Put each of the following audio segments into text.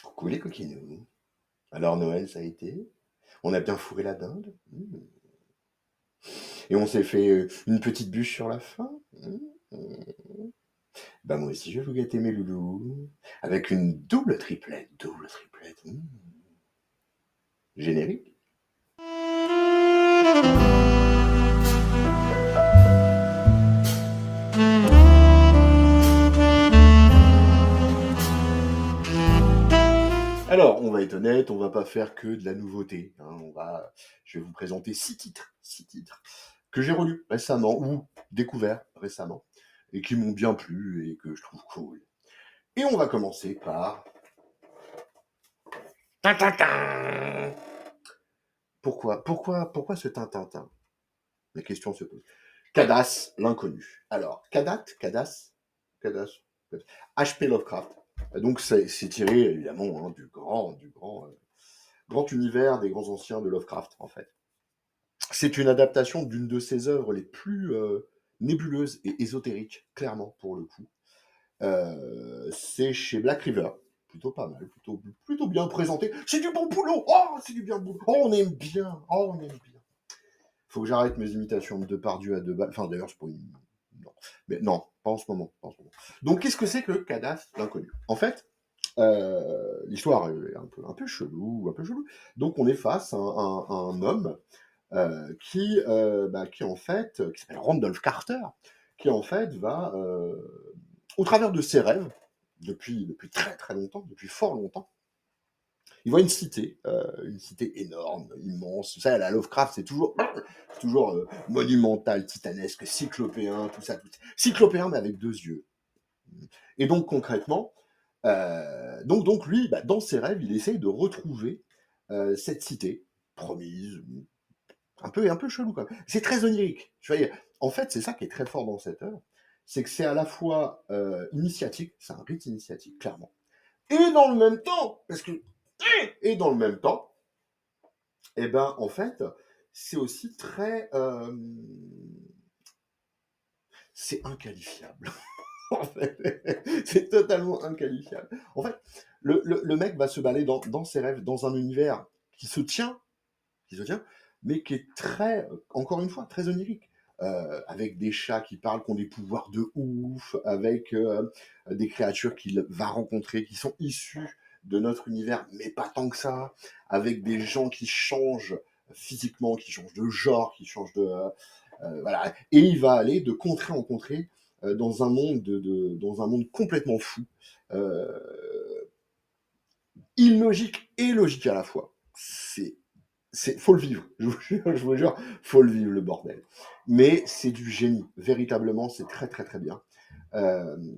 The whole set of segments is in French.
Coucou les coquinous. Alors Noël, ça a été? On a bien fourré la dinde? Et on s'est fait une petite bûche sur la fin? Bah moi aussi je vais vous gâter mes loulous. Avec une double triplette, double triplette. Générique. Alors, on va être honnête, on va pas faire que de la nouveauté. Je vais vous présenter 6 titres que j'ai relus récemment ou découverts récemment et qui m'ont bien plu et que je trouve cool. Et on va commencer par Tintintin. Pourquoi ce Tintintin? La question se pose. Cadas, l'inconnu. Alors, Cadas, H.P. Lovecraft. Donc, c'est tiré évidemment du grand univers des grands anciens de Lovecraft, en fait. C'est une adaptation d'une de ses œuvres les plus nébuleuses et ésotériques, clairement, pour le coup. C'est chez Black River. Plutôt pas mal, plutôt bien présenté. C'est du bon boulot. Oh, c'est du bien boulot. Oh, on aime bien. Oh, on aime bien. Faut que j'arrête mes imitations de Depardieu à 2 balles. Enfin, d'ailleurs, c'est pas une... Non. Mais non, pas en ce moment. Donc, qu'est-ce que c'est que Cadas, l'inconnu? En fait, l'histoire est un peu chelou, un peu chelou. Donc, on est face à un homme qui en fait, qui s'appelle Randolph Carter, qui en fait va, au travers de ses rêves, depuis très très longtemps, depuis fort longtemps, il voit une cité énorme, immense. Ça, la Lovecraft, c'est toujours monumental, titanesque, cyclopéen, tout ça. Cyclopéen, mais avec 2 yeux. Et donc, concrètement, donc lui, dans ses rêves, il essaye de retrouver cette cité promise, un peu chelou quand même. C'est très onirique. Tu vois, en fait, c'est ça qui est très fort dans cette œuvre, c'est que c'est à la fois initiatique, c'est un rite initiatique, clairement, et dans le même temps, et dans le même temps, eh ben, en fait, c'est aussi très, c'est inqualifiable. En fait, c'est totalement inqualifiable. En fait, le mec va se balader dans ses rêves, dans un univers qui se tient, mais qui est très, encore une fois, très onirique. Avec des chats qui parlent, qui ont des pouvoirs de ouf, avec des créatures qu'il va rencontrer, qui sont issues de notre univers, mais pas tant que ça, avec des gens qui changent physiquement, qui changent de genre, qui changent de... voilà. Et il va aller de contrée en contrée dans un monde complètement fou, euh, illogique et logique à la fois. Faut le vivre, je vous jure, faut le vivre le bordel. Mais c'est du génie, véritablement, c'est très très très bien.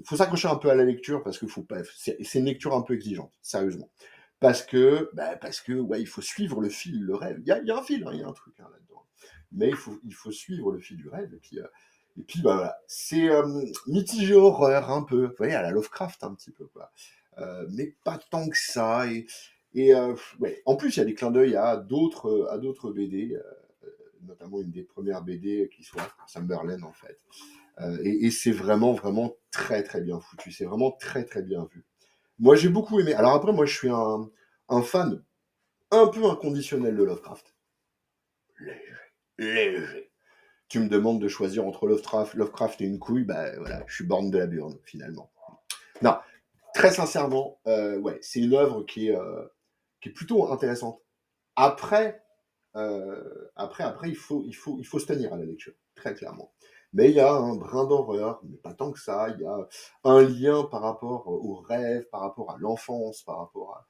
Faut s'accrocher un peu à la lecture parce que c'est une lecture un peu exigeante, sérieusement. Parce que ouais, il faut suivre le fil, le rêve. Il y a un fil, il y a un truc là-dedans. Mais il faut suivre le fil du rêve. Et puis voilà. C'est mitigé horreur un peu. Vous voyez, à la Lovecraft un petit peu, quoi. Mais pas tant que ça. Et ouais. En plus, il y a des clins d'œil à d'autres BD, notamment une des premières BD qui soit Summerland, en fait. Et c'est vraiment, vraiment très, très bien foutu. C'est vraiment très, très bien vu. Moi, j'ai beaucoup aimé. Alors après, moi, je suis un fan un peu inconditionnel de Lovecraft. Léger. Léger. Tu me demandes de choisir entre Lovecraft et une couille, bah voilà, je suis borne de la burne, finalement. Non, très sincèrement, ouais, c'est une œuvre qui est plutôt intéressante. Après, après, il faut se tenir à la lecture, très clairement. Mais il y a un brin d'horreur, mais pas tant que ça. Il y a un lien par rapport au rêve, par rapport à l'enfance, par rapport à...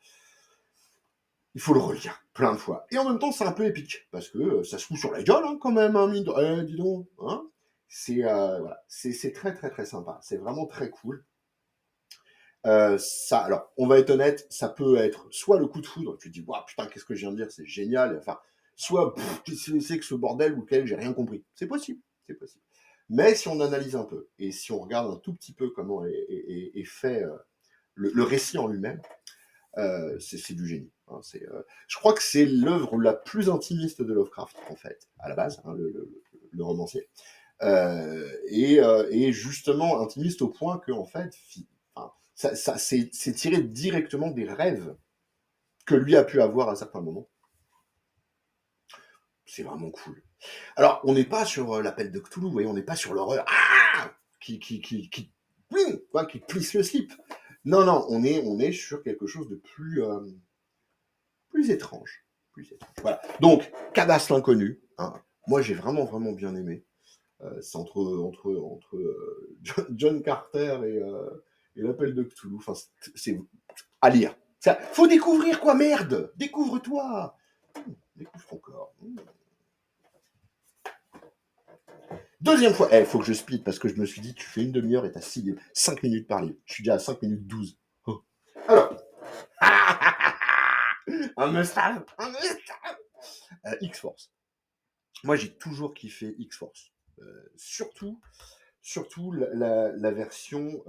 Il faut le relire plein de fois. Et en même temps, c'est un peu épique, parce que ça se fout sur la gueule, hein, quand même, hein, dis donc. Hein, voilà. C'est très, très, très sympa. C'est vraiment très cool. Alors, on va être honnête, ça peut être soit le coup de foudre, tu te dis, waouh, putain, qu'est-ce que je viens de dire, c'est génial. Enfin, soit, qu'est-ce que c'est que ce bordel auquel j'ai rien compris. C'est possible, c'est possible. Mais si on analyse un peu, et si on regarde un tout petit peu comment est fait le récit en lui-même, c'est du génie. Hein. Je crois que c'est l'œuvre la plus intimiste de Lovecraft, en fait, à la base, hein, le romancier. Et justement intimiste au point que, en fait, enfin, C'est tiré directement des rêves que lui a pu avoir à certains moments. C'est vraiment cool. Alors, on n'est pas sur l'appel de Cthulhu, vous voyez, on n'est pas sur l'horreur qui plisse le slip. Non, non, on est sur quelque chose de plus étrange. Plus étrange. Voilà. Donc, Cadastre l'inconnu. Hein. Moi, j'ai vraiment, vraiment bien aimé. C'est entre John Carter et l'appel de Cthulhu. Enfin, c'est à lire. Ça, faut découvrir quoi, merde. Découvre-toi. Découvre ton corps. Deuxième fois, faut que je split parce que je me suis dit, tu fais une demi-heure et t'as 5 minutes par livre. Je suis déjà à 5 minutes 12. Oh. Alors, un must-have, X-Force. Moi, j'ai toujours kiffé X-Force. Surtout la version,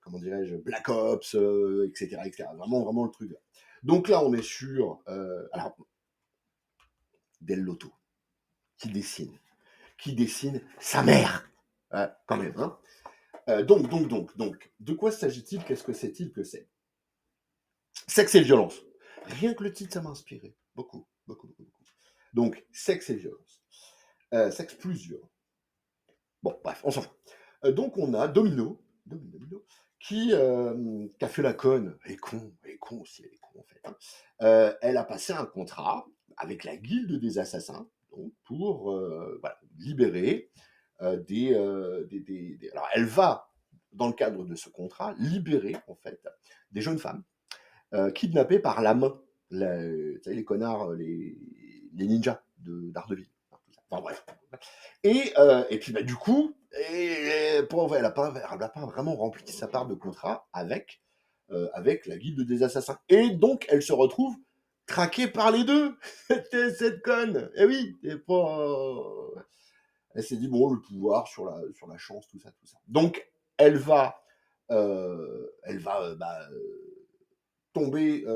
comment dirais-je, Black Ops, etc., etc. Vraiment, vraiment le truc. Donc là, on est sur, alors, Del Lotto, qui dessine sa mère, quand même, hein. Donc, de quoi s'agit-il? Qu'est-ce que c'est-il que c'est? Sexe et violence. Rien que le titre, ça m'a inspiré. Beaucoup, beaucoup, beaucoup, beaucoup. Donc, sexe et violence. Sexe plus violent. Bon, bref, on s'en fout. Donc, on a Domino, qui a fait la conne. Elle est con aussi, elle est con en fait. Hein. Elle a passé un contrat avec la Guilde des Assassins donc, pour voilà, libérer Alors, elle va, dans le cadre de ce contrat, libérer en fait des jeunes femmes kidnappées par la main. Tu sais, les connards, les ninjas d'Ardeville. Enfin bref. Et puis bah, du coup, elle n'a pas vraiment rempli sa part de contrat avec la guilde des assassins. Et donc, elle se retrouve traquée par les deux. C'était cette conne. Eh oui, c'est pas. Elle s'est dit, bon, le pouvoir sur la chance, tout ça, tout ça. Donc, elle va tomber,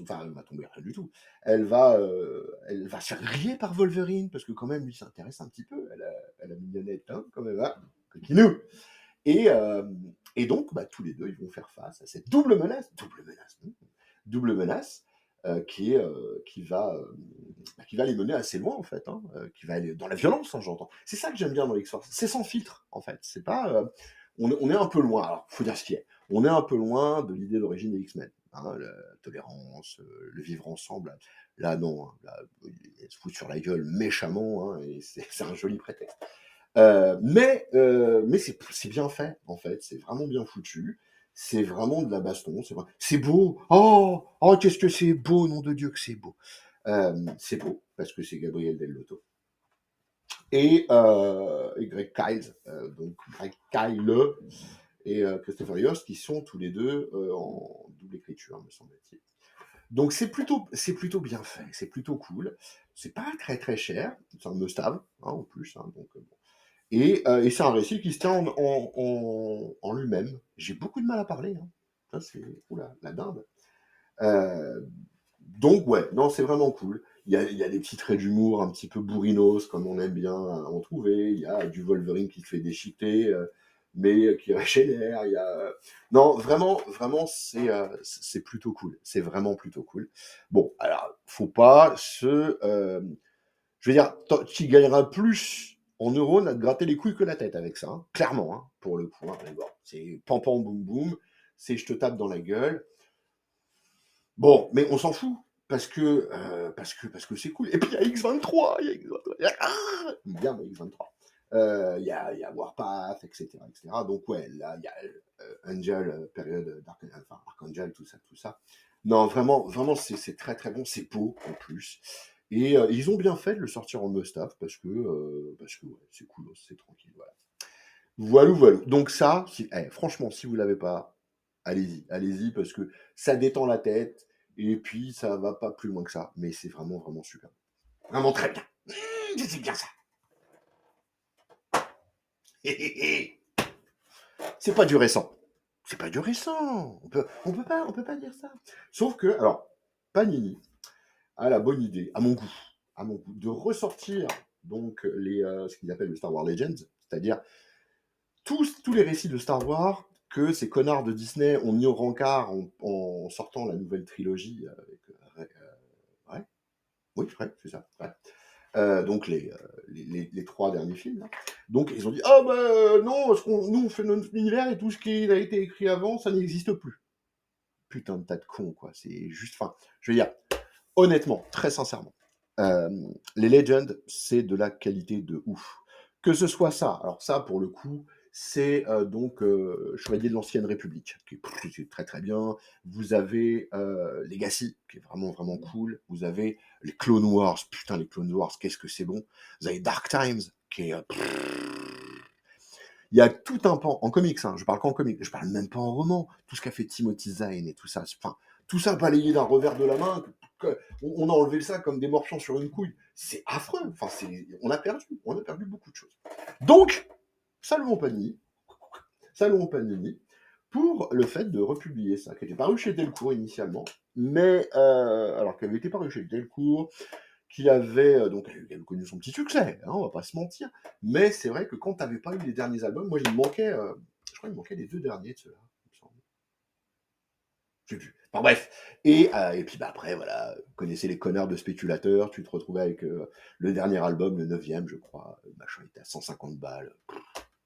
enfin, elle va tomber rien du tout. Elle va se faire griller par Wolverine, parce que quand même, lui s'intéresse un petit peu. Elle a mignonnette, hein, quand même, hein, coquinou. Et, euh, et donc, bah, tous les deux, ils vont faire face à cette double menace, qui va les mener assez loin en fait, hein, qui va aller dans la violence, hein, j'entends. C'est ça que j'aime bien dans X-Force, c'est sans filtre en fait. C'est pas, on est un peu loin. Alors, faut dire ce qui est. On est un peu loin de l'idée d'origine des X-Men, hein, la tolérance, le vivre ensemble. Là, non, hein, là, ils se foutent sur la gueule méchamment, hein, et c'est un joli prétexte. Mais c'est bien fait, en fait. C'est vraiment bien foutu. C'est vraiment de la baston. C'est beau. Oh, qu'est-ce que c'est beau, nom de Dieu, que c'est beau. C'est beau, parce que c'est Gabriel Del Lotto. Et Greg Kyle, donc Greg Kyle et Christopher Yost, qui sont tous les deux en double écriture, me semble-t-il. Donc c'est plutôt bien fait, c'est plutôt cool. C'est pas très très cher, c'est un must-have, hein, en plus. Hein, donc, bon. Et c'est un récit qui se tient en lui-même. J'ai beaucoup de mal à parler. Hein. Ça, c'est oula, la dinde. Euh, donc, ouais, non, c'est vraiment cool. Il y a des petits traits d'humour un petit peu bourrinos, comme on aime bien en trouver. Il y a du Wolverine qui se fait déchiqueter, mais qui régénère. Non, vraiment, vraiment, c'est plutôt cool. C'est vraiment plutôt cool. Bon, alors, faut pas je veux dire, tu gagneras plus en neurones à te gratter les couilles que la tête avec ça, hein. Clairement, hein, pour le coup. Hein, mais bon, c'est pam pam boum boum, c'est je te tape dans la gueule. Bon, mais on s'en fout. Parce que c'est cool. Et puis il y a X23, il y a X23. Il y a X23. Il y a Warpath, etc., etc. Donc ouais, là, il y a Angel, période enfin, Archangel, tout ça, tout ça. Non, vraiment, vraiment, c'est très très bon. C'est beau en plus. Et ils ont bien fait de le sortir en must-have parce que ouais, c'est cool, c'est tranquille. Voilà. Voilà, voilà. Donc ça, franchement, si vous l'avez pas, allez-y, allez-y, parce que ça détend la tête, et puis ça va pas plus loin que ça. Mais c'est vraiment, vraiment super. Vraiment très bien. C'est bien ça. C'est pas du récent. C'est pas du récent. On peut pas dire ça. Sauf que, alors, Panini a la bonne idée, à mon goût, de ressortir donc ce qu'ils appellent le Star Wars Legends, c'est-à-dire tous les récits de Star Wars que ces connards de Disney ont mis au rencard en sortant la nouvelle trilogie avec, ouais, oui, ouais, c'est ça, ouais. Donc les 3 derniers films là. Donc ils ont dit: «Ah bah, non, ce qu'on nous on fait notre univers et tout ce qui a été écrit avant, ça n'existe plus». Putain de tas de cons quoi, c'est juste enfin, je veux dire, honnêtement, très sincèrement, les Legends, c'est de la qualité de ouf. Que ce soit ça, alors ça pour le coup, c'est, donc, Chevaliers de l'Ancienne République, qui est très, très bien. Vous avez, Legacy, qui est vraiment, vraiment cool. Vous avez les Clone Wars, putain les Clone Wars, qu'est-ce que c'est bon. Vous avez Dark Times, qui est, il y a tout un pan en comics, hein, je parle qu'en comics, je parle même pas en roman. Tout ce qu'a fait Timothy Zahn et tout ça, enfin, tout ça balayé d'un revers de la main, on a enlevé ça comme des morpions sur une couille. C'est affreux. Enfin, on a perdu beaucoup de choses. Donc, saluons Panini pour le fait de republier ça, qui était paru chez Delcourt initialement, mais alors qu'elle avait été paru chez Delcourt, qui avait donc elle avait connu son petit succès, hein, on va pas se mentir. Mais c'est vrai que quand t'avais pas eu les derniers albums, moi il me manquait, je crois qu'il me manquait les 2 derniers de ceux-là, il me semble. Je sais plus. Enfin bref. Et puis bah après voilà, vous connaissez les connards de spéculateurs, tu te retrouvais avec le dernier album, le 9e, je crois, le machin était à 150 balles.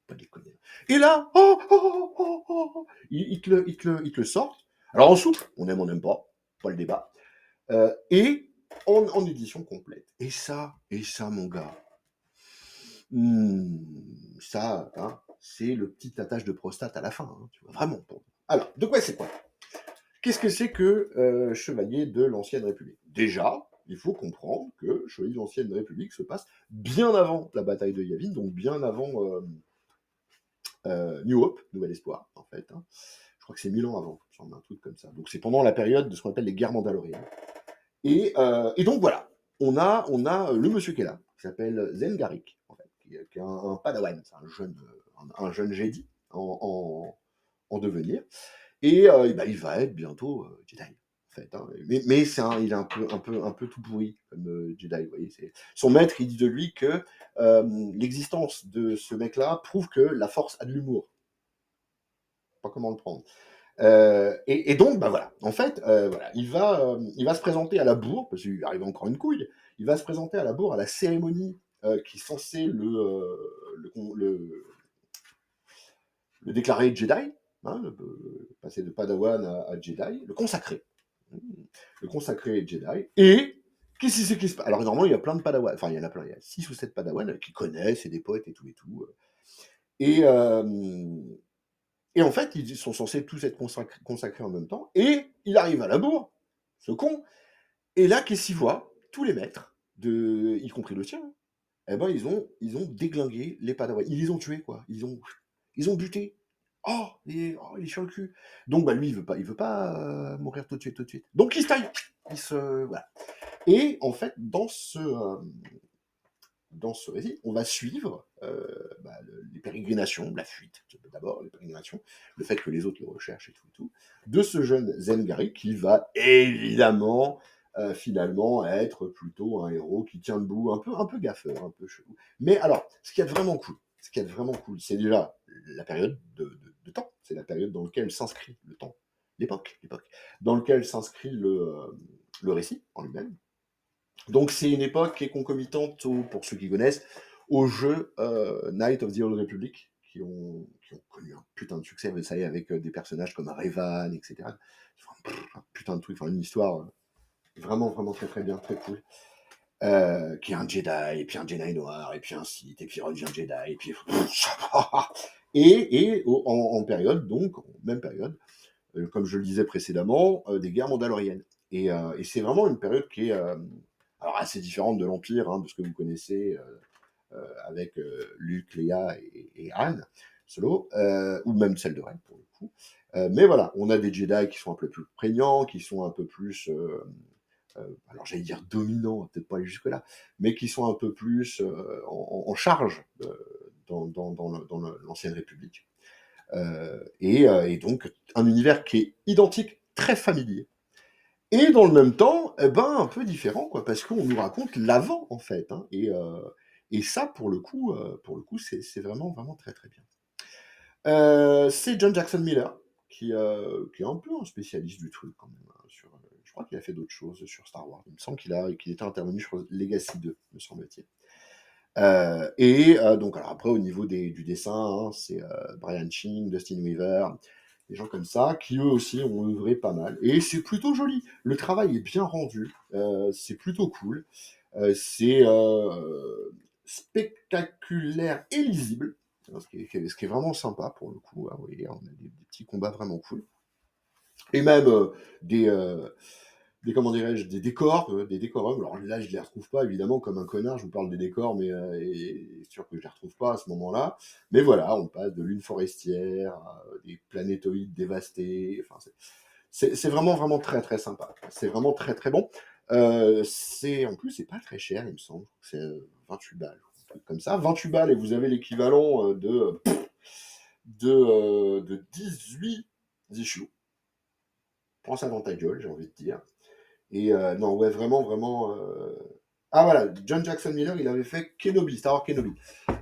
Pas déconner. Et là, ils te le sortent. Alors en souple, on aime pas le débat. Et en édition complète. Et ça, mon gars, ça, hein, c'est le petit attache de prostate à la fin, hein, tu vois, vraiment. Alors, de quoi c'est quoi? Qu'est-ce que c'est que Chevalier de l'Ancienne République? Déjà, il faut comprendre que Chevalier de l'Ancienne République se passe bien avant la bataille de Yavin, donc bien avant New Hope, Nouvel Espoir, en fait. Hein. Je crois que c'est 1000 ans avant, il me semble, un truc comme ça. Donc c'est pendant la période de ce qu'on appelle les guerres mandaloriennes. Et donc voilà, on a le monsieur qui est là, qui s'appelle Zengarik, en fait, qui est un padawan, c'est un jeune Jedi en devenir. Et bah, il va être bientôt Jedi, en fait. Hein. Mais il est un peu tout pourri comme Jedi, vous voyez. Son maître, il dit de lui que l'existence de ce mec-là prouve que la Force a de l'humour. Pas comment le prendre. Et donc, bah voilà, en fait, voilà, il va se présenter à la bourre, parce qu'il arrive encore une couille, il va se présenter à la bourre à la cérémonie qui est censée le déclarer Jedi, hein, passer de Padawan à Jedi, le consacrer. Mmh. Le consacrer Jedi. Et qu'est-ce que c'est qui se passe? Alors normalement, il y a plein de Padawan, enfin il y en a plein, il y a 6 ou 7 Padawan qui connaissent, c'est des potes et tout et tout. Et, euh, et en fait, ils sont censés tous être consacrés en même temps. Et il arrive à la bourre, ce con. Et là, qu'est-ce qu'il voit? Tous les maîtres, y compris le sien, hein, eh ben, ils ont déglingué les Padawans. Ils les ont tués, quoi. Ils ont buté. Il est sur le cul. Donc, bah, lui, il veut pas mourir tout de suite, tout de suite. Donc, il se taille. Voilà. Et en fait, dans ce récit, on va suivre bah, les pérégrinations, la fuite, d'abord les pérégrinations, le fait que les autres le recherchent et tout, de ce jeune Zengari qui va évidemment finalement être plutôt un héros qui tient debout, un peu gaffeur, un peu chelou. Mais alors, ce qui est vraiment cool, c'est déjà la période de temps, c'est la période dans laquelle s'inscrit le temps, l'époque, dans laquelle s'inscrit le récit en lui-même. Donc c'est une époque qui est concomitante, pour ceux qui connaissent, aux jeux Knights of the Old Republic, qui ont connu un putain de succès, vous savez, avec des personnages comme Revan, etc. Enfin, un putain de truc, enfin une histoire vraiment, vraiment très très bien, très cool. Qui est un Jedi, et puis un Jedi noir, et puis un Sith, et puis il redevient Jedi, et puis... en période, donc, en même période, comme je le disais précédemment, des guerres mandaloriennes. Et c'est vraiment une période qui est alors assez différente de l'Empire, hein, de ce que vous connaissez avec Luke, Leia et Han Solo, ou même celle de Rey pour le coup. Mais voilà, on a des Jedi qui sont un peu plus prégnants, qui sont un peu plus, alors j'allais dire dominants, peut-être pas aller jusque-là, mais qui sont un peu plus en charge dans l'ancienne République. Et donc un univers qui est identique, très familier. Et dans le même temps, eh ben, un peu différent, quoi, parce qu'on nous raconte l'avant, en fait. Hein, et ça, pour le coup, c'est vraiment, vraiment très, très bien. C'est John Jackson Miller qui est un peu un spécialiste du truc quand même, hein, je crois qu'il a fait d'autres choses sur Star Wars. Il me semble qu'il était intervenu sur Legacy 2, me semble-t-il. Donc alors après au niveau du dessin, hein, c'est Brian Ching, Dustin Weaver, des gens comme ça, qui eux aussi ont œuvré pas mal. Et c'est plutôt joli. Le travail est bien rendu, c'est plutôt cool. C'est spectaculaire et lisible, hein, ce qui est vraiment sympa pour le coup, hein, vous voyez, on a des petits combats vraiment cool. Et même des, euh, comment dirais-je, des décors, des décorums. Alors là, je les retrouve pas, évidemment, comme un connard, je vous parle des décors, mais c'est sûr que je les retrouve pas à ce moment-là. Mais voilà, on passe de lune forestière à des planétoïdes dévastés. Enfin, c'est vraiment, vraiment très, très sympa. C'est vraiment très, très bon. En plus, c'est pas très cher, il me semble. C'est 28 balles, un truc comme ça. 28 balles, et vous avez l'équivalent de 18 issues. Prends ça dans ta gueule, j'ai envie de dire. Et non, ouais, vraiment, vraiment. Ah voilà, John Jackson Miller, il avait fait Kenobi, Star Wars Kenobi.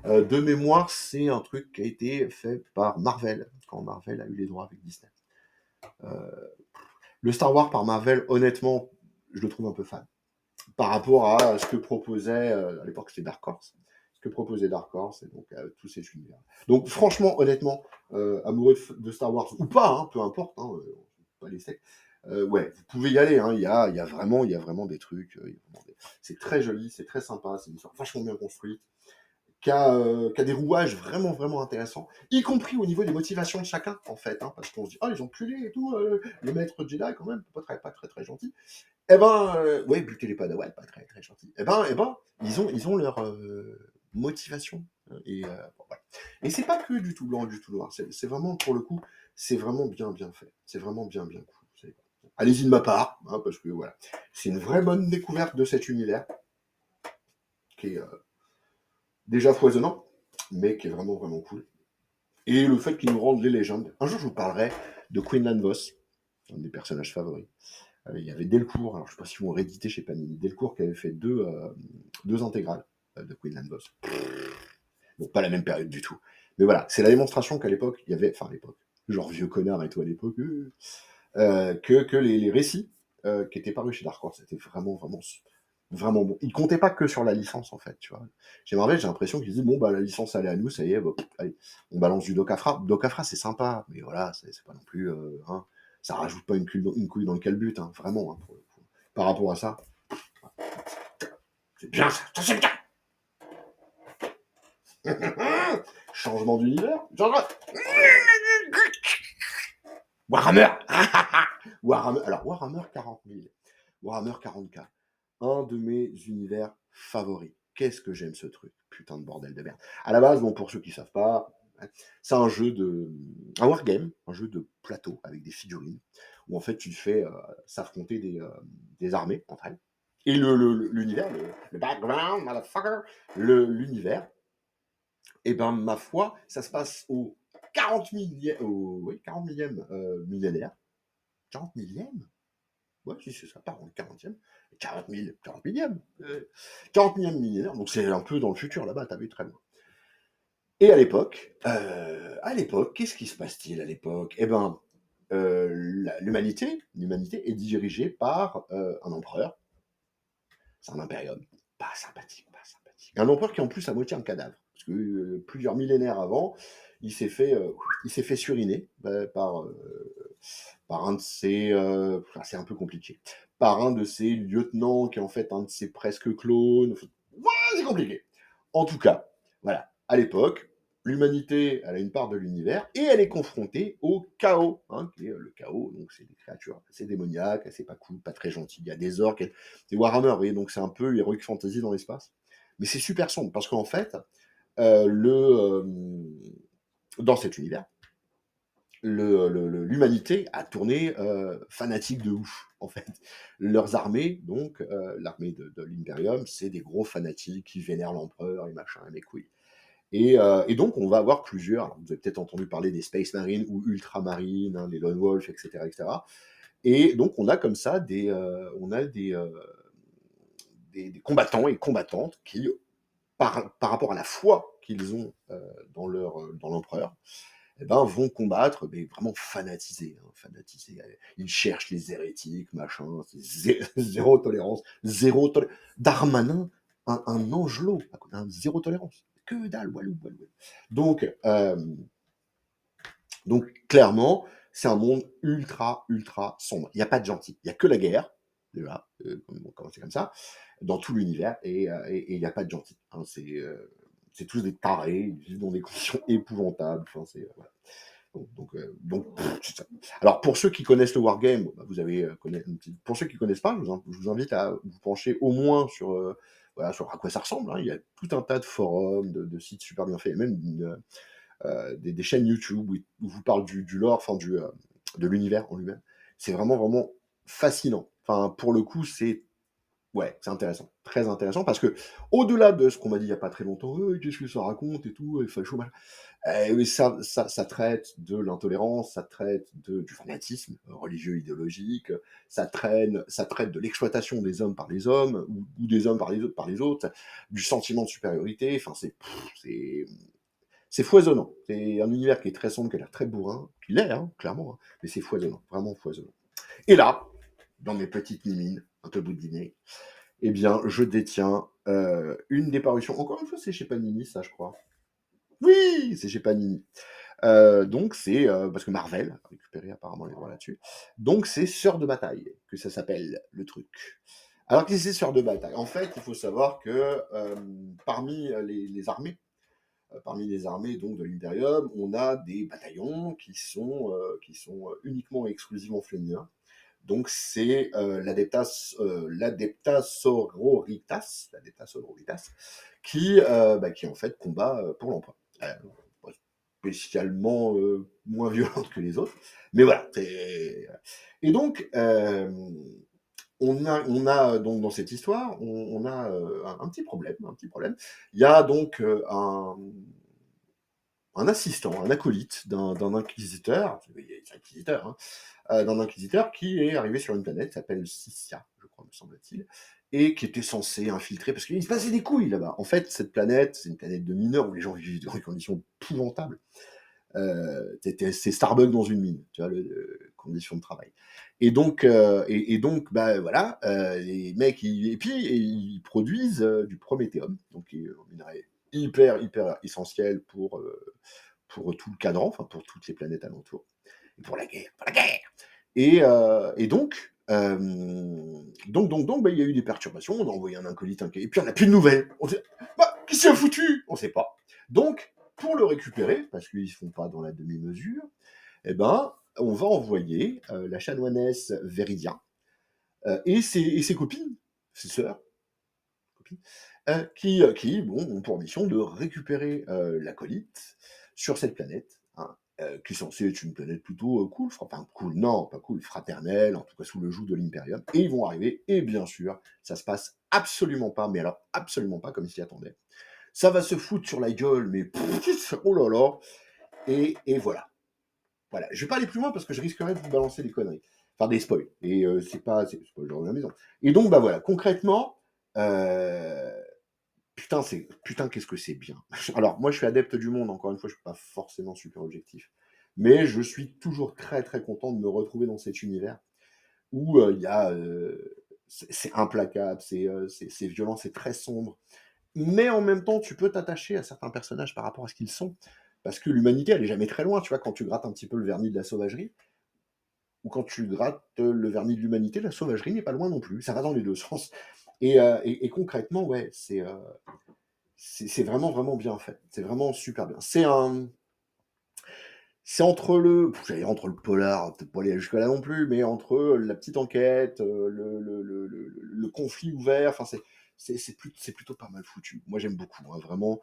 De mémoire, c'est un truc qui a été fait par Marvel, quand Marvel a eu les droits avec Disney. Euh, le Star Wars par Marvel, honnêtement, je le trouve un peu fan. Par rapport à ce que proposait, à l'époque c'était Dark Horse, ce que proposait Dark Horse, et donc tous ces univers. Donc franchement, honnêtement, amoureux de Star Wars, ou pas, hein, peu importe, hein, pas les sectes, ouais, vous pouvez y aller, hein, il y a vraiment des trucs, c'est très joli, c'est très sympa, c'est une histoire vachement bien construite, qui a des rouages vraiment, vraiment intéressants, y compris au niveau des motivations de chacun, en fait, hein, parce qu'on se dit, ah, les enculés et tout, les maîtres Jedi, quand même, pas très, très gentils. Eh ben, ouais, buter les Padawans, pas très, très gentil. Eh ben, ils ont leur motivation. Bon, voilà. Et c'est pas que du tout blanc, du tout noir. C'est vraiment, pour le coup, c'est vraiment bien, bien fait. C'est vraiment bien, bien cool. Allez-y de ma part, hein, parce que voilà. C'est une vraie bonne découverte de cet univers, qui est déjà foisonnant, mais qui est vraiment, vraiment cool. Et le fait qu'ils nous rendent les légendes. Un jour, je vous parlerai de Quinlan Voss, un des personnages favoris. Il y avait Delcourt, alors je ne sais pas si vous réédité chez Panini, Delcourt qui avait fait deux intégrales de Quinlan Voss. Bon, pas la même période du tout. Mais voilà, c'est la démonstration qu'à l'époque, il y avait, enfin à l'époque, genre vieux connard et tout à l'époque, que les récits qui étaient parus chez Dark Horse, c'était vraiment, vraiment, vraiment bon. Ils comptaient pas que sur la licence, en fait, tu vois. Chez Marvel, j'ai l'impression qu'ils disaient, bon, bah, la licence, elle est à nous, ça y est, bah, allez, on balance du Doc Afra. Doc Afra, c'est sympa, mais voilà, c'est pas non plus, hein, ça rajoute pas une couille dans le calbut, hein, vraiment, hein, par rapport à ça. C'est bien, ça c'est bien. Changement d'univers. Warhammer. Warhammer. Alors, Warhammer 40 000. Warhammer 40K. Un de mes univers favoris. Qu'est-ce que j'aime ce truc. Putain de bordel de merde. À la base, bon, pour ceux qui savent pas, c'est un wargame, un jeu de plateau avec des figurines, où en fait tu fais s'affronter des armées entre elles. Et l'univers, le background, motherfucker, l'univers, et ben ma foi, ça se passe au 40 millième, oui, 40 millième millénaire. 40 millième. Ouais, si c'est ça, pardon, le 40e. 40 000, 40 millième. 40 millième millénaire, donc c'est un peu dans le futur là-bas, t'as vu très loin. Et à l'époque, qu'est-ce qui se passe-t-il à l'époque? Eh ben, l'humanité est dirigée par un empereur. C'est un impérium. Pas sympathique, pas sympathique. Un empereur qui est en plus à moitié un cadavre. Parce que plusieurs millénaires avant, il s'est fait, suriner par un de ses. C'est un peu compliqué. Par un de ses lieutenants qui est en fait un de ses presque clones. Ouais, c'est compliqué. En tout cas, voilà. À l'époque, l'humanité, elle a une part de l'univers et elle est confrontée au chaos, hein, qui est le chaos. Donc c'est des créatures assez démoniaques, assez pas cool, pas très gentilles. Il y a des orques, des Warhammer, vous voyez, donc c'est un peu Heroic Fantasy dans l'espace. Mais c'est super sombre parce qu'en fait, dans cet univers, l'humanité a tourné fanatique de ouf, en fait. Leurs armées, donc, l'armée de l'Imperium, c'est des gros fanatiques qui vénèrent l'empereur et machin, et mes couilles. Et donc, on va avoir plusieurs. Alors, vous avez peut-être entendu parler des Space Marines ou Ultramarines, hein, les Lone Wolf, etc., etc. Et donc, on a comme ça des combattants et combattantes qui, par rapport à la foi qu'ils ont dans l'empereur, eh ben, vont combattre, mais vraiment fanatisés, hein, fanatisés. Ils cherchent les hérétiques, machin, c'est zéro tolérance, zéro tolé Darmanin, un angelot, un zéro tolérance. Que dalle, walou, walou, walou. Donc, donc clairement, c'est un monde ultra, ultra sombre. Il y a pas de gentils. Il y a que la guerre, déjà, on va commencer comme ça, dans tout l'univers et il y a pas de gentils, hein. C'est tous des tarés, ils vivent dans des conditions épouvantables, enfin c'est, voilà. C'est ça. Alors pour ceux qui connaissent le wargame, bah, vous avez, pour ceux qui connaissent pas, je vous invite à vous pencher au moins sur, voilà, sur à quoi ça ressemble, hein. Il y a tout un tas de forums, de sites super bien faits, et même des chaînes YouTube où vous parlent du lore, enfin de l'univers en lui-même. C'est vraiment, vraiment fascinant. Enfin, pour le coup, ouais, c'est intéressant, très intéressant, parce que au-delà de ce qu'on m'a dit il y a pas très longtemps, qu'est-ce que ça raconte et tout, facho, machin. Oui, ça traite de l'intolérance, ça traite du fanatisme religieux, idéologique, ça traite de l'exploitation des hommes par les hommes, ou des hommes par les autres, du sentiment de supériorité, enfin c'est foisonnant. C'est un univers qui est très sombre, qui a l'air très bourrin, qui l'est, hein, clairement, hein, mais c'est foisonnant, vraiment foisonnant. Et là, dans mes petites mimines, un peu bout de dîner, eh bien, je détiens une des parutions. Encore une fois, c'est chez Panini, ça, je crois. Oui, c'est chez Panini. Donc c'est parce que Marvel a récupéré apparemment les droits là-dessus. Donc c'est Sœurs de bataille que ça s'appelle le truc. Alors qu'est-ce que c'est Sœurs de bataille? En fait, il faut savoir que parmi les armées, parmi les armées donc de l'Imperium, on a des bataillons qui sont uniquement et exclusivement féminins. Donc c'est l'Adepta Sororitas, qui en fait combat pour l'empereur. Pas spécialement moins violente que les autres, mais voilà. Et donc on a donc dans cette histoire, on a un petit problème, un petit problème. Il y a donc un assistant, un acolyte d'un inquisiteur, il y a des inquisiteurs, hein, d'un inquisiteur qui est arrivé sur une planète qui s'appelle Sissia, je crois, me semble-t-il, et qui était censé infiltrer, parce qu'il se passait des couilles là-bas. En fait, cette planète, c'est une planète de mineurs où les gens vivent dans des conditions épouvantables. C'est Starbucks dans une mine, tu vois, conditions de travail. Et donc, bah voilà, les mecs, et puis ils produisent du prométhéum, donc qui est un minerai hyper, hyper essentiel pour tout le cadran, enfin pour toutes les planètes alentours, et pour la guerre, pour la guerre. Et donc, bah, il y a eu des perturbations, on a envoyé un acolyte, et puis on n'a plus de nouvelles. On sait, bah, qui s'est foutu? On sait pas. Donc, pour le récupérer, parce qu'ils se font pas dans la demi-mesure, eh ben, on va envoyer la chanoinesse Veridia et ses copines, ses sœurs, copines, qui bon, ont pour mission de récupérer l'acolyte sur cette planète, hein, qui est censée être une planète plutôt cool, enfin cool, non, pas cool, fraternelle, en tout cas sous le joug de l'Imperium. Et ils vont arriver, et bien sûr, ça se passe absolument pas, mais alors absolument pas comme ils s'y attendaient. Ça va se foutre sur la gueule, mais oh là là, et voilà. Voilà, je vais pas aller plus loin parce que je risquerais de vous balancer des conneries, enfin des spoils. Et c'est pas le genre de la maison. Et donc bah voilà, concrètement, euh, putain, qu'est-ce que c'est bien. Alors moi je suis adepte du monde, encore une fois, je suis pas forcément super objectif, mais je suis toujours très très content de me retrouver dans cet univers où il y a c'est implacable, c'est violent, c'est très sombre, mais en même temps tu peux t'attacher à certains personnages par rapport à ce qu'ils sont, parce que l'humanité elle est jamais très loin, tu vois, quand tu grattes un petit peu le vernis de la sauvagerie, ou quand tu grattes le vernis de l'humanité, la sauvagerie n'est pas loin non plus. Ça va dans les deux sens. Et concrètement, ouais, c'est vraiment, vraiment bien fait. C'est vraiment super bien. C'est entre j'allais dire entre le polar, peut-être pas aller jusque-là non plus, mais entre la petite enquête, le conflit ouvert, enfin, c'est plutôt pas mal foutu. Moi, j'aime beaucoup, hein, vraiment.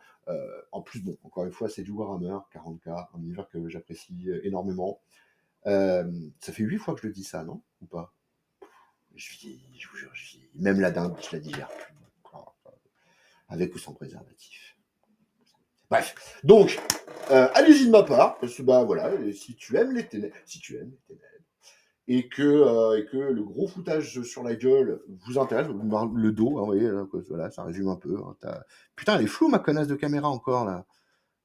En plus, bon, encore une fois, c'est du Warhammer, 40K, un univers que j'apprécie énormément. Ça fait 8 fois que je le dis ça, non? Ou pas? Je vous jure, même la dinde, je la digère plus. Avec ou sans préservatif. Bref. Donc, allez-y de ma part, parce que bah voilà, si tu aimes les ténèbres, et que le gros foutage sur la gueule vous intéresse, le dos, hein, vous voyez, là, voilà, ça résume un peu. Hein, putain, elle est floue ma connasse de caméra encore là.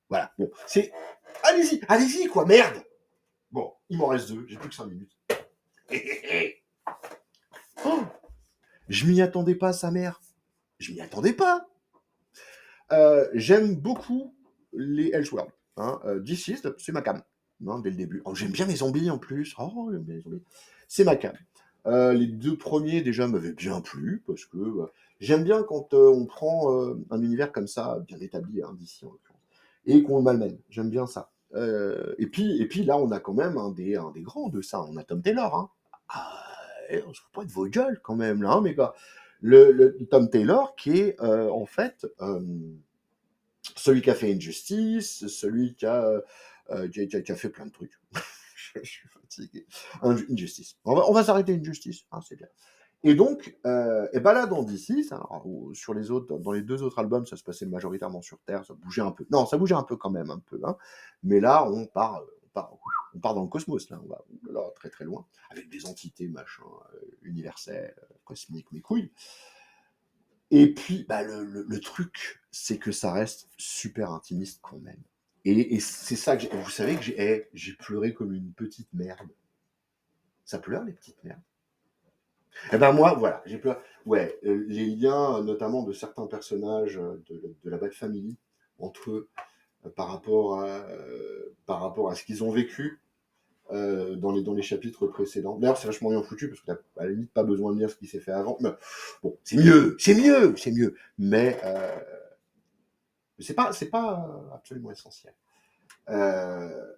Voilà, bon, c'est... Allez-y, allez-y, quoi, merde. Bon, il m'en reste 2, j'ai plus que 5 minutes. Oh, je m'y attendais pas, sa mère. Je m'y attendais pas. J'aime beaucoup les Elseworlds. Hein. Deceased, c'est ma cam, hein, dès le début. Oh, j'aime bien les zombies en plus. Oh, j'aime bien les zombies. C'est ma cam. Les 2 premiers déjà m'avaient bien plu parce que j'aime bien quand on prend un univers comme ça, bien établi, hein, d'ici en l'occurrence, et qu'on le malmène. J'aime bien ça. Et puis là, on a quand même un des grands de ça. On a Tom Taylor. Hein. Ah, on se fout pas de vos gueules quand même là, hein, mais quoi. Le Tom Taylor qui est en fait celui qui a fait Injustice, celui qui a fait plein de trucs. Je suis fatigué. Injustice. On va s'arrêter Injustice, hein, c'est bien. Et donc, et ben là, dans DC, sur les autres, dans les 2 autres albums, ça se passait majoritairement sur Terre, ça bougeait un peu. Non, ça bougeait un peu quand même, un peu. Hein. Mais là, on part dans le cosmos, là, on va là, très très loin, avec des entités, machin, universelles, cosmiques, mes couilles. Et puis, bah, le truc, c'est que ça reste super intimiste quand même. Et c'est ça que vous savez que j'ai pleuré comme une petite merde. Ça pleure, les petites merdes? Eh ben moi, voilà, j'ai pleuré. Ouais, les liens, notamment de certains personnages de la Bat Family, entre eux, par rapport à ce qu'ils ont vécu dans les chapitres précédents. D'ailleurs, c'est vachement bien foutu, parce que t'as à la limite pas besoin de lire ce qui s'est fait avant. Mais, bon, c'est mieux, c'est mieux, c'est mieux. Mais c'est pas absolument essentiel. Euh,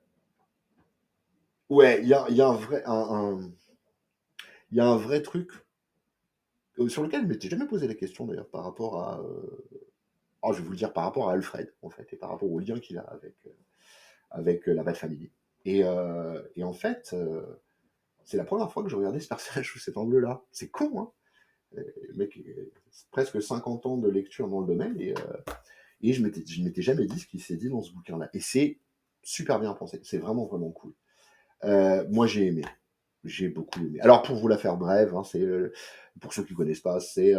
ouais, il y a un vrai truc sur lequel je m'étais jamais posé la question d'ailleurs par rapport à. Je vais vous le dire par rapport à Alfred en fait et par rapport au lien qu'il a avec la Bat Family. Et en fait, c'est la première fois que je regardais ce personnage sous cet angle-là. C'est con, hein. Le mec, c'est presque 50 ans de lecture dans le domaine et je m'étais jamais dit ce qu'il s'est dit dans ce bouquin-là. Et c'est super bien pensé. C'est vraiment vraiment cool. Moi, j'ai aimé. J'ai beaucoup aimé. Alors, pour vous la faire brève, hein, pour ceux qui ne connaissent pas, c'est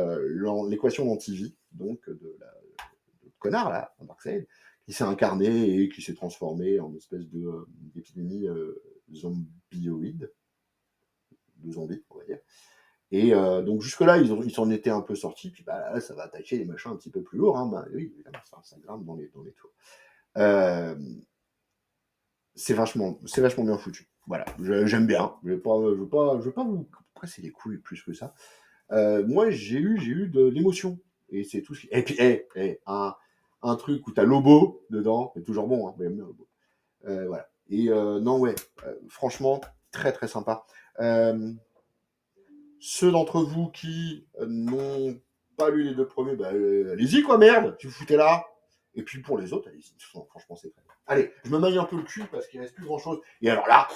l'équation d'Antivie, donc de connard, là, Darkseid, qui s'est incarné et qui s'est transformé en espèce d'épidémie zombioïde, de zombies, on va dire. Et donc, jusque-là, ils s'en étaient un peu sortis, puis bah, là, ça va attaquer les machins un petit peu plus lourds. Hein, bah, oui, évidemment, ça grimpe dans les tours. Euh, c'est vachement bien foutu. Voilà, j'aime bien. Je vais pas vous presser les couilles plus que ça. Moi, j'ai eu de l'émotion. Et c'est tout ce qui. Et puis, un truc où t'as Lobo dedans, c'est toujours bon, hein, mais j'aime bien Lobo. Voilà. Et non, ouais, franchement, très très sympa. Euh, Ceux d'entre vous qui n'ont pas lu les 2 premiers, bah, allez-y, quoi, merde, tu vous foutez là. Et puis pour les autres, allez-y. Franchement, c'est très bien. Allez, je me maille un peu le cul parce qu'il reste plus grand chose. Et alors là,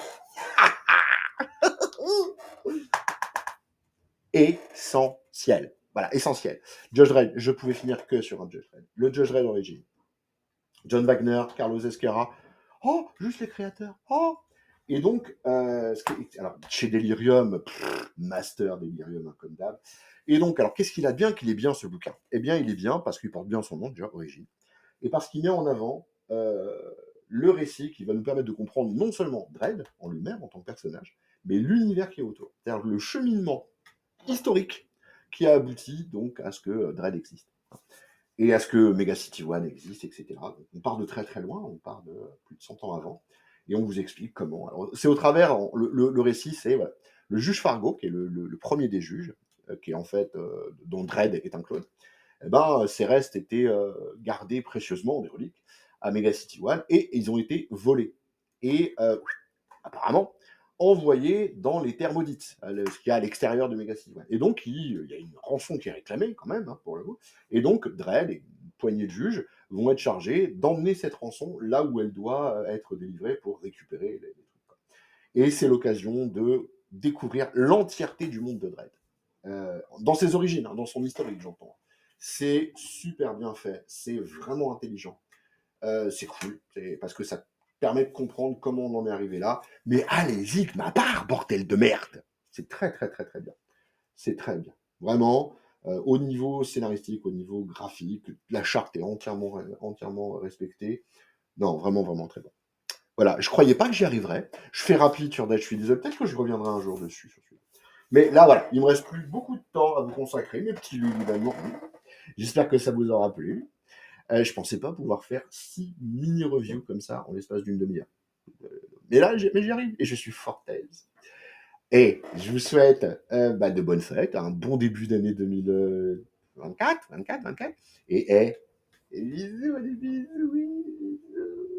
essentiel. Voilà, essentiel. Judge Dredd, je pouvais finir que sur un Judge Dredd. Le Judge Dredd Origin. John Wagner, Carlos Esquerra. Oh, juste les créateurs. Oh. Et donc, alors, chez Delirium, master Delirium, hein, comme d'hab. Et donc, alors, qu'est-ce qu'il a de bien qu'il est bien ce bouquin? Eh bien, il est bien parce qu'il porte bien son nom, déjà, Origine. Et parce qu'il met en avant le récit qui va nous permettre de comprendre non seulement Dredd en lui-même, en tant que personnage, mais l'univers qui est autour. C'est-à-dire le cheminement historique qui a abouti donc à ce que Dredd existe. Et à ce que Mega City One existe, etc. On part de très très loin, on part de plus de 100 ans avant, et on vous explique comment. Alors, c'est au travers, le récit, c'est voilà, le juge Fargo, qui est le premier des juges, qui est en fait, dont Dredd est un clone. Eh ben, ces restes étaient gardés précieusement, des reliques, à Mega City One, et ils ont été volés. Et apparemment envoyés dans les terres maudites, ce qu'il y a à l'extérieur de Mega City One. Et donc, il y a une rançon qui est réclamée, quand même, hein, pour le coup. Et donc, Dredd et une poignée de juges vont être chargés d'emmener cette rançon là où elle doit être délivrée pour récupérer les trucs. Et c'est l'occasion de découvrir l'entièreté du monde de Dredd. Dans ses origines, hein, dans son historique, j'entends. C'est super bien fait, c'est vraiment intelligent. C'est cool, parce que ça permet de comprendre comment on en est arrivé là. Mais allez-y, que ma part, bordel de merde. C'est très très très très bien. C'est très bien. Vraiment, au niveau scénaristique, au niveau graphique, la charte est entièrement respectée. Non, vraiment, vraiment très bon. Voilà, je croyais pas que j'y arriverais. Je fais rapide sur Dutch, je suis désolé, peut-être que je reviendrai un jour dessus sur celui-là. Mais là, voilà, il me reste plus beaucoup de temps à vous consacrer, mes petits Lulu d'amour. J'espère que ça vous aura plu. Je pensais pas pouvoir faire 6 mini reviews comme ça en l'espace d'une demi-heure. Mais là, j'y arrive et je suis fort aise. Et je vous souhaite de bonnes fêtes, un bon début d'année 2024, 24, 24. Et bisous, des bisous, oui, bisous.